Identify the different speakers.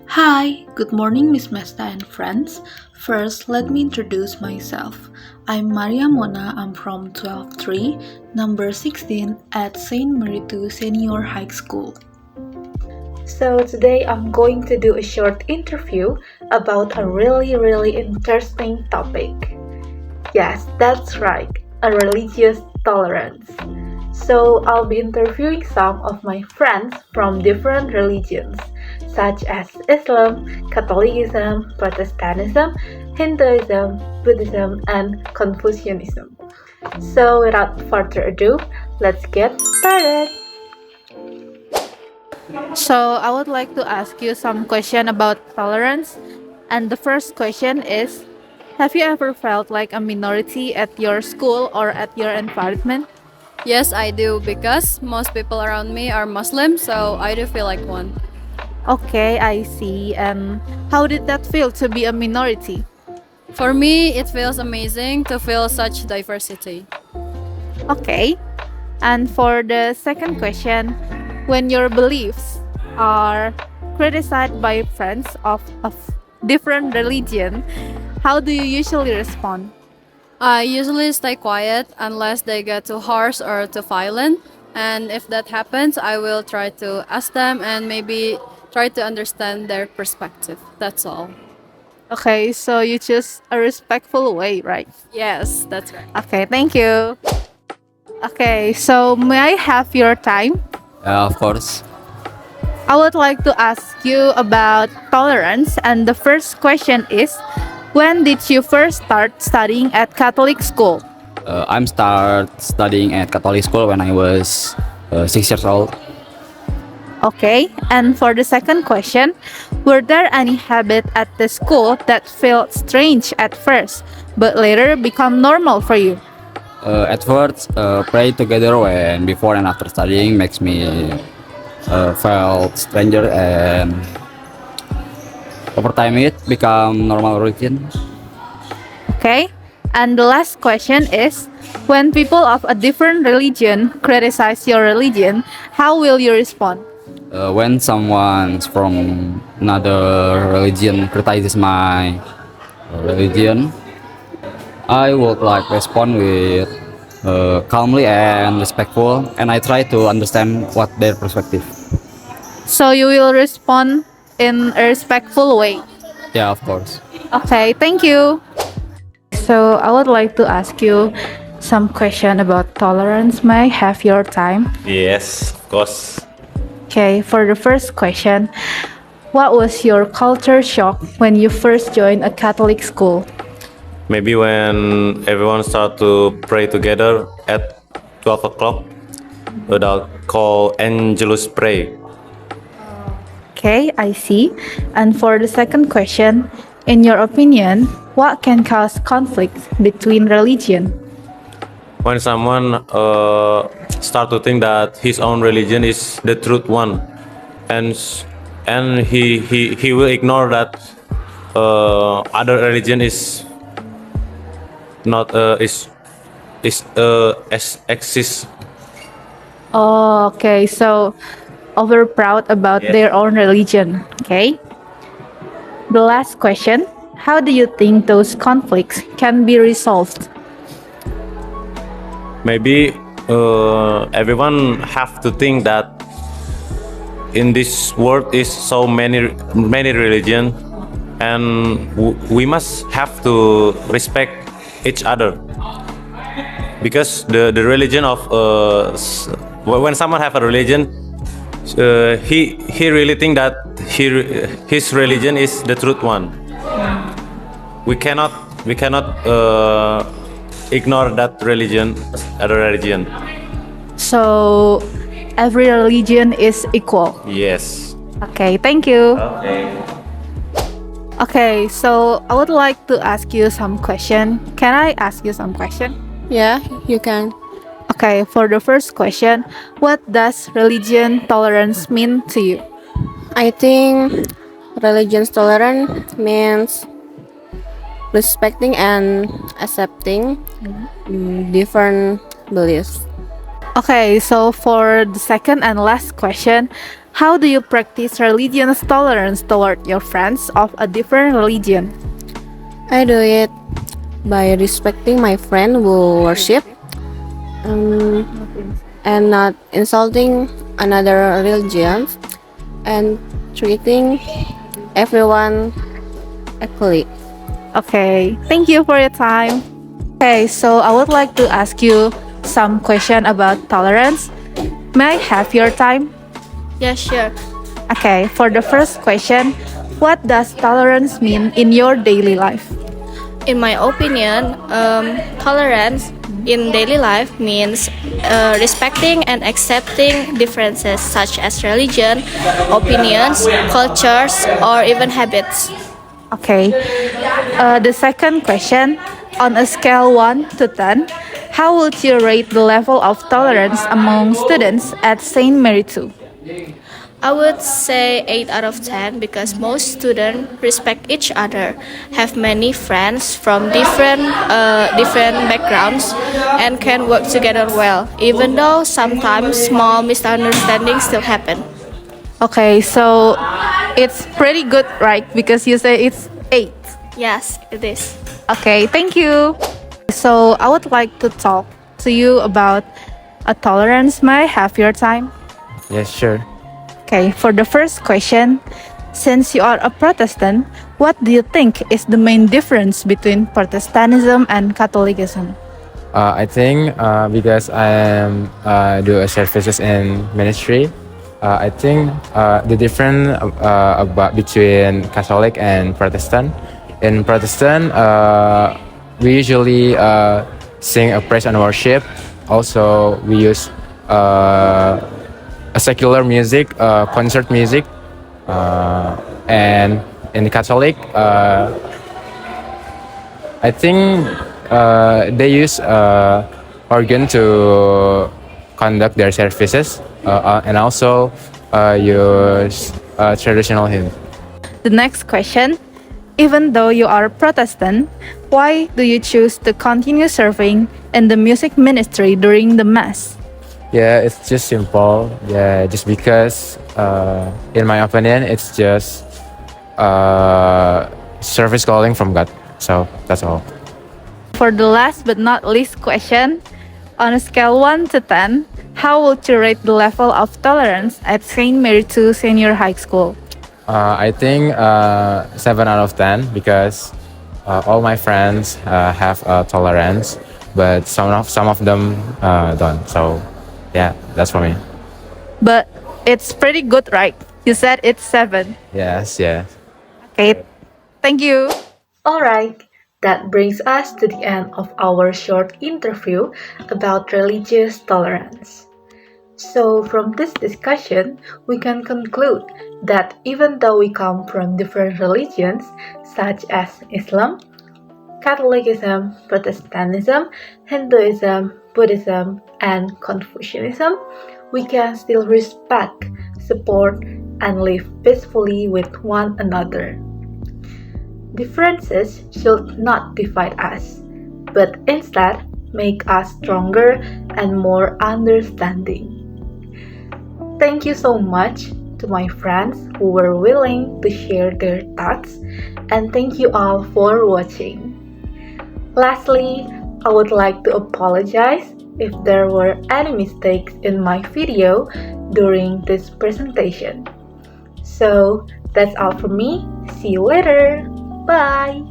Speaker 1: Hi, good morning, Miss Mesta and friends. First, let me introduce myself. I'm Maria Mona. I'm from 123, number 16 at Saint Meritu Senior High School. So, today I'm going to do a short interview about a really interesting topic. Yes, that's right, a religious tolerance. So, I'll be interviewing some of my friends from different religions, such as Islam, Catholicism, Protestantism, Hinduism, Buddhism, and Confucianism. So, without further ado, let's get started. So, I would like to ask you some question about tolerance. And the first question is, have you ever felt like a minority at your school or at your environment?
Speaker 2: Yes, I do because most people around me are Muslim, so I do feel like one.
Speaker 1: Okay, I see. And how did that feel to be a minority?
Speaker 2: For me, it feels amazing to feel such diversity.
Speaker 1: Okay. And for the second question, when your beliefs are criticized by friends of different religion, how do you usually respond?
Speaker 2: I usually stay quiet unless they get too harsh or too violent, and if that happens, I will try to ask them and maybe try to understand their perspective. That's all.
Speaker 1: Okay, so you choose a respectful way, right?
Speaker 2: Yes, that's right.
Speaker 1: Okay, thank you. Okay, so may I have your time?
Speaker 3: Of course.
Speaker 1: I would like to ask you about tolerance, and the first question is, when did you first start studying at Catholic school?
Speaker 3: I'm start studying at Catholic school when I was 6 years old.
Speaker 1: Okay, and for the second question, were there any habit at the school that felt strange at first, but later become normal for you?
Speaker 3: At first, pray together when before and after studying makes me felt stranger, and over time it become normal routine.
Speaker 1: Okay, and the last question is, when people of a different religion criticize your religion, how will you respond?
Speaker 3: When someone from another religion criticizes my religion, I would like respond with calmly and respectful, and I try to understand what their perspective.
Speaker 1: So you will respond in a respectful way.
Speaker 3: Yeah, of course.
Speaker 1: Okay, thank you. So I would like to ask you some question about tolerance. May I have your time?
Speaker 4: Yes, of course.
Speaker 1: Okay, for the first question, what was your culture shock when you first joined a Catholic school?
Speaker 4: Maybe when everyone start to pray together at 12 o'clock, without call Angelus pray.
Speaker 1: Okay, I see. And for the second question, in your opinion, what can cause conflict between religion?
Speaker 4: When someone start to think that his own religion is the truth one, and he will ignore that other religion is not as exists.
Speaker 1: Oh, okay. So, over proud about
Speaker 4: Yes.
Speaker 1: their own religion. Okay. The last question, how do you think those conflicts can be resolved?
Speaker 4: Maybe everyone have to think that in this world is so many religion, and we must have to respect each other, because the religion of when someone have a religion, he really think that his religion is the truth one. We cannot ignore that religion, other religion.
Speaker 1: So, every religion is equal.
Speaker 4: Yes.
Speaker 1: Okay, thank you.
Speaker 4: Okay.
Speaker 1: Okay, so I would like to ask you some question. Can I ask you some question?
Speaker 2: Yeah, you can.
Speaker 1: Okay, for the first question, what does religion tolerance mean to you?
Speaker 2: I think religion tolerance means respecting and accepting different beliefs.
Speaker 1: Okay, so for the second and last question, How do you practice religious tolerance toward your friends of a different religion?
Speaker 5: I do it by respecting my friend who worship and not insulting another religion and treating everyone equally.
Speaker 1: Okay, thank you for your time. Okay, so I would like to ask you some question about tolerance. May I have your time?
Speaker 6: Yeah, sure.
Speaker 1: Okay, for the first question, what does tolerance mean in your daily life?
Speaker 6: In my opinion, tolerance in daily life means respecting and accepting differences such as religion, opinions, cultures, or even habits.
Speaker 1: Okay, the second question, on a scale 1 to 10, how would you rate the level of tolerance among students at St. Mary II?
Speaker 6: I would say 8 out of 10 because most students respect each other, have many friends from different backgrounds, and can work together well, even though sometimes small misunderstandings still happen.
Speaker 1: Okay, so it's pretty good, right? Because you say it's 8.
Speaker 6: Yes, it is.
Speaker 1: Okay, thank you. So I would like to talk to you about a tolerance. May I have your time?
Speaker 7: Yes, sure.
Speaker 1: Okay, for the first question, since you are a Protestant, what do you think is the main difference between Protestantism and Catholicism?
Speaker 7: I think because I am do a services in ministry, I think the difference about between Catholic and Protestant. In Protestant, we usually sing a praise and worship. Also, we use a secular music, concert music, and in the Catholic, I think they use organ to conduct their services, and also use traditional hymn.
Speaker 1: The next question, even though you are Protestant, why do you choose to continue serving in the music ministry during the Mass?
Speaker 7: Yeah, it's just simple. Yeah, just because, in my opinion, it's just service calling from God. So that's all.
Speaker 1: For the last but not least question, on a scale 1 to 10, how would you rate the level of tolerance at St. Mary II Senior High School?
Speaker 7: I think 7 out of 10 because all my friends have tolerance, but some of them don't. So yeah, that's for me.
Speaker 1: But it's pretty good, right? You said it's 7.
Speaker 7: Yes, yeah.
Speaker 1: Okay, thank you. All right, that brings us to the end of our short interview about religious tolerance. So, from this discussion, we can conclude that even though we come from different religions such as Islam, Catholicism, Protestantism, Hinduism, Buddhism, and Confucianism, we can still respect, support, and live peacefully with one another. Differences should not divide us, but instead make us stronger and more understanding. Thank you so much to my friends who were willing to share their thoughts, and thank you all for watching. Lastly, I would like to apologize if there were any mistakes in my video during this presentation. So, that's all from me. See you later. Bye!